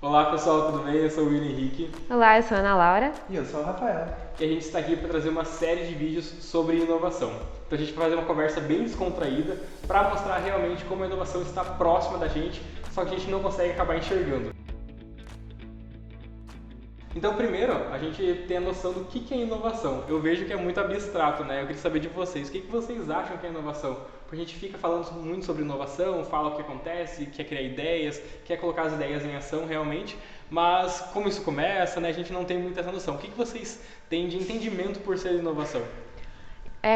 Olá pessoal, tudo bem? Eu sou o William Henrique Olá, eu sou a Ana Laura. E eu sou o Rafael. e a gente está aqui para trazer uma série de vídeos sobre inovação. Então a gente vai fazer uma conversa bem descontraída para mostrar realmente como a inovação está próxima da gente, só que a gente não consegue acabar enxergando. Então, primeiro, a gente tem a noção do que é inovação. Eu vejo que é muito abstrato, né? Eu queria saber de vocês, o que vocês acham que é inovação? Porque a gente fica falando muito sobre inovação, fala o que acontece, quer criar ideias, quer colocar as ideias em ação realmente, mas como isso começa, né? A gente não tem muita essa noção. O que vocês têm de entendimento por ser inovação?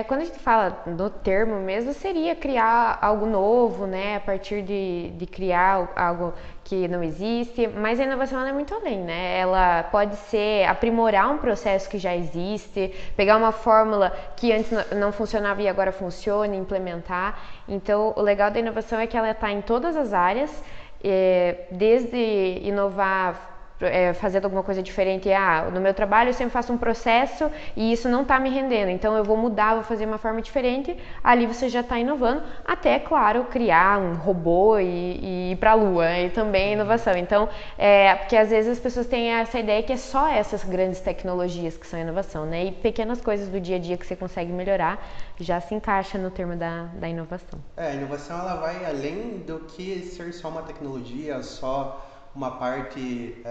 Quando a gente fala do termo mesmo, seria criar algo novo, né? A partir de criar algo que não existe, mas a inovação ela é muito além, né? Ela pode ser aprimorar um processo que já existe, pegar uma fórmula que antes não funcionava e agora funciona, implementar. Então, o legal da inovação é que ela está em todas as áreas, desde inovar fazendo alguma coisa diferente. No meu trabalho eu sempre faço um processo e isso não está me rendendo, então eu vou mudar, vou fazer uma forma diferente. Ali você já está inovando, até, claro, criar um robô e ir para a lua, e também é inovação. Então, porque às vezes as pessoas têm essa ideia que é só essas grandes tecnologias que são inovação, né? E pequenas coisas do dia a dia que você consegue melhorar já se encaixa no termo da inovação. A inovação ela vai além do que ser só uma tecnologia, só uma parte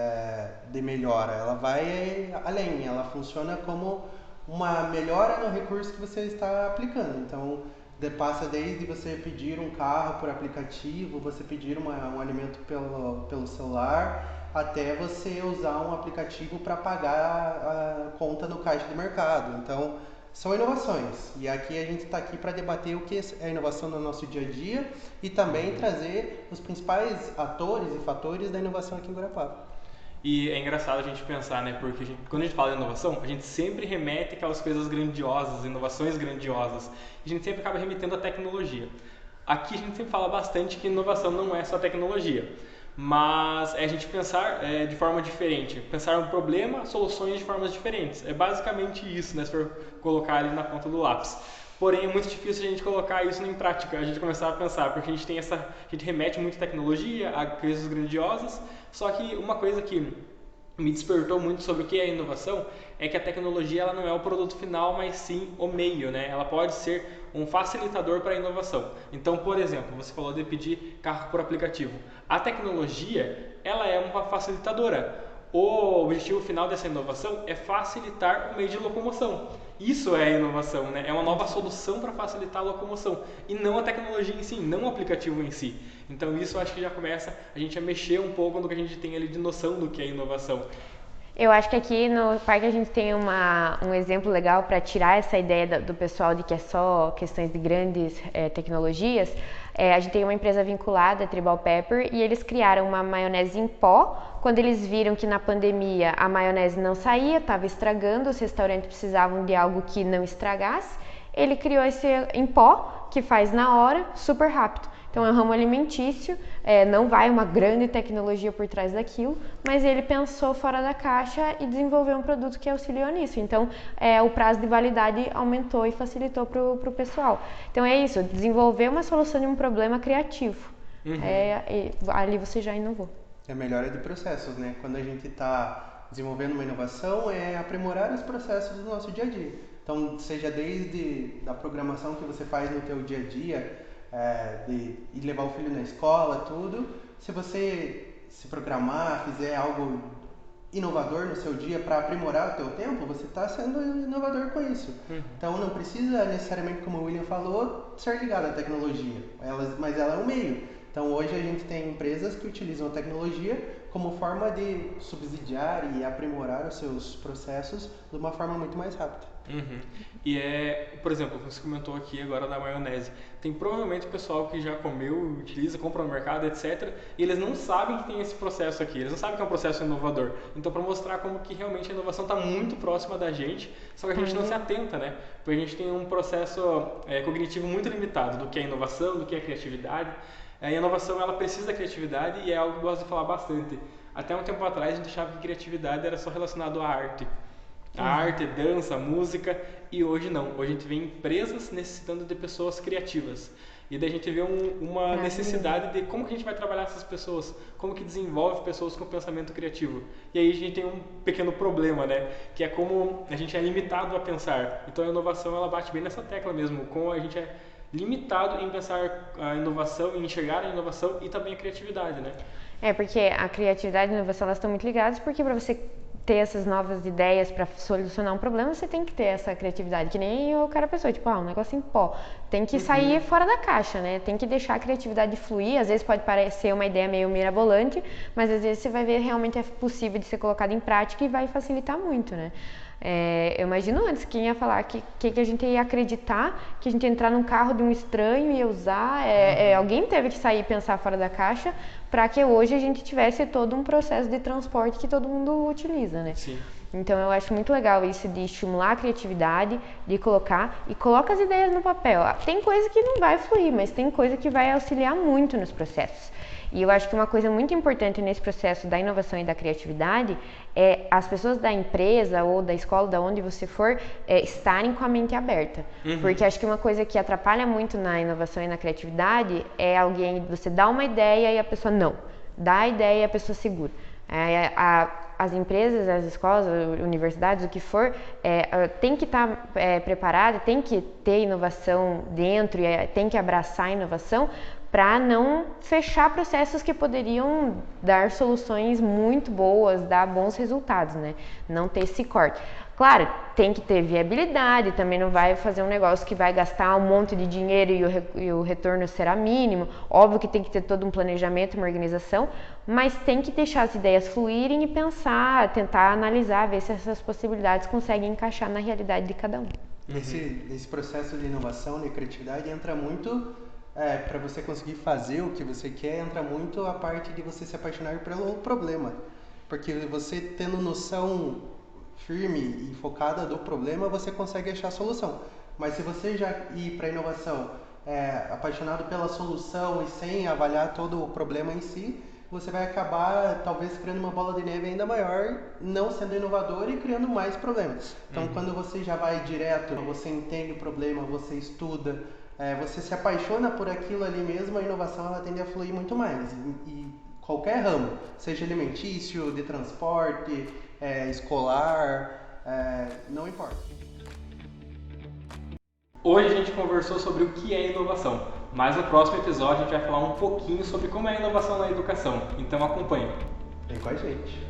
de melhora. Ela vai além, ela funciona como uma melhora no recurso que você está aplicando. Então, passa desde você pedir um carro por aplicativo, você pedir um alimento pelo celular, até você usar um aplicativo para pagar a conta no caixa do mercado. Então, são inovações. E aqui a gente está aqui para debater o que é inovação no nosso dia a dia e também trazer os principais atores e fatores da inovação aqui em Guarapava. E é engraçado a gente pensar, né? Porque quando a gente fala de inovação, a gente sempre remete aquelas coisas grandiosas, inovações grandiosas. E a gente sempre acaba remetendo à tecnologia. Aqui a gente sempre fala bastante que inovação não é só tecnologia, mas é a gente pensar de forma diferente, pensar um problema, soluções de formas diferentes. É basicamente isso, né? Se for colocar ali na ponta do lápis. Porém, é muito difícil a gente colocar isso em prática, a gente começar a pensar, porque a gente remete muito à tecnologia, a coisas grandiosas, só que uma coisa que me despertou muito sobre o que é inovação é que a tecnologia ela não é o produto final, mas sim o meio, né? Ela pode ser um facilitador para a inovação. Então, por exemplo, você falou de pedir carro por aplicativo. A tecnologia, ela é uma facilitadora. O objetivo final dessa inovação é facilitar o meio de locomoção. Isso é inovação, né? É uma nova solução para facilitar a locomoção e não a tecnologia em si, não o aplicativo em si. Então isso eu acho que já começa a gente a mexer um pouco no que a gente tem ali de noção do que é inovação. Eu acho que aqui no parque a gente tem um exemplo legal para tirar essa ideia do pessoal de que é só questões de grandes tecnologias. A gente tem uma empresa vinculada, a Tribal Pepper, e eles criaram uma maionese em pó. Quando eles viram que na pandemia a maionese não saía, estava estragando, os restaurantes precisavam de algo que não estragasse, ele criou esse em pó, que faz na hora, super rápido. Então é um ramo alimentício, não vai uma grande tecnologia por trás daquilo, mas ele pensou fora da caixa e desenvolveu um produto que auxiliou nisso. Então o prazo de validade aumentou e facilitou para o pessoal. Então é isso, desenvolver uma solução de um problema criativo. Uhum. Ali você já inovou. É a melhora de processos, né? Quando a gente está desenvolvendo uma inovação, é aprimorar os processos do nosso dia a dia. Então, seja desde a programação que você faz no teu dia a dia, de ir levar o filho na escola, tudo. Se você se programar, fizer algo inovador no seu dia para aprimorar o teu tempo, você está sendo inovador com isso. Então não precisa necessariamente, como o William falou, ser ligado à tecnologia, mas ela é um meio. Então hoje a gente tem empresas que utilizam a tecnologia como forma de subsidiar e aprimorar os seus processos de uma forma muito mais rápida. Uhum. E por exemplo, você comentou aqui agora da maionese. Tem provavelmente o pessoal que já comeu, utiliza, compra no mercado, etc. E eles não sabem que tem esse processo aqui, eles não sabem que é um processo inovador. Então, para mostrar como que realmente a inovação está muito próxima da gente, só que a gente não se atenta, né? Porque a gente tem um processo cognitivo muito limitado do que é inovação, do que é criatividade. A inovação ela precisa da criatividade e é algo que eu gosto de falar bastante. Até um tempo atrás a gente achava que criatividade era só relacionado à arte. A arte, dança, música, e hoje não. Hoje a gente vê empresas necessitando de pessoas criativas. E daí a gente vê uma necessidade de como que a gente vai trabalhar essas pessoas, como que desenvolve pessoas com pensamento criativo. E aí a gente tem um pequeno problema, né? Que é como a gente é limitado a pensar. Então a inovação ela bate bem nessa tecla mesmo, como a gente é limitado em pensar a inovação, em enxergar a inovação e também a criatividade, né? Porque a criatividade e a inovação elas estão muito ligadas, porque para você ter essas novas ideias para solucionar um problema, você tem que ter essa criatividade, que nem o cara pensou, tipo, um negócio em pó. Tem que sair fora da caixa, né? Tem que deixar a criatividade fluir. Às vezes pode parecer uma ideia meio mirabolante, mas às vezes você vai ver realmente é possível de ser colocado em prática e vai facilitar muito, né? Eu imagino antes quem ia falar que a gente ia acreditar que a gente ia entrar num carro de um estranho e ia usar. Alguém teve que sair e pensar fora da caixa para que hoje a gente tivesse todo um processo de transporte que todo mundo utiliza, né? Sim. Então eu acho muito legal isso de estimular a criatividade, de coloca as ideias no papel. Tem coisa que não vai fluir, mas tem coisa que vai auxiliar muito nos processos. E eu acho que uma coisa muito importante nesse processo da inovação e da criatividade é as pessoas da empresa ou da escola, da onde você for, estarem com a mente aberta. Porque acho que uma coisa que atrapalha muito na inovação e na criatividade é você dá uma ideia e a pessoa não. Dá a ideia e a pessoa segura. As empresas, as escolas, universidades, o que for, tem que estar preparada, tem que ter inovação dentro, tem que abraçar a inovação para não fechar processos que poderiam dar soluções muito boas, dar bons resultados, né? Não ter esse corte. Claro, tem que ter viabilidade, também não vai fazer um negócio que vai gastar um monte de dinheiro e o retorno será mínimo. Óbvio que tem que ter todo um planejamento, uma organização, mas tem que deixar as ideias fluírem e pensar, tentar analisar, ver se essas possibilidades conseguem encaixar na realidade de cada um. Nesse processo de inovação, de criatividade, entra muito, para você conseguir fazer o que você quer, entra muito a parte de você se apaixonar pelo problema. Porque você tendo noção firme e focada do problema, você consegue achar a solução. Mas se você já ir para a inovação apaixonado pela solução e sem avaliar todo o problema em si, você vai acabar talvez criando uma bola de neve ainda maior, não sendo inovador e criando mais problemas. Então quando você já vai direto, você entende o problema, você estuda, você se apaixona por aquilo ali mesmo, a inovação ela tende a fluir muito mais. E qualquer ramo, seja alimentício, de transporte, escolar, não importa. Hoje a gente conversou sobre o que é inovação, mas no próximo episódio a gente vai falar um pouquinho sobre como é a inovação na educação, então acompanhe. Vem com a gente.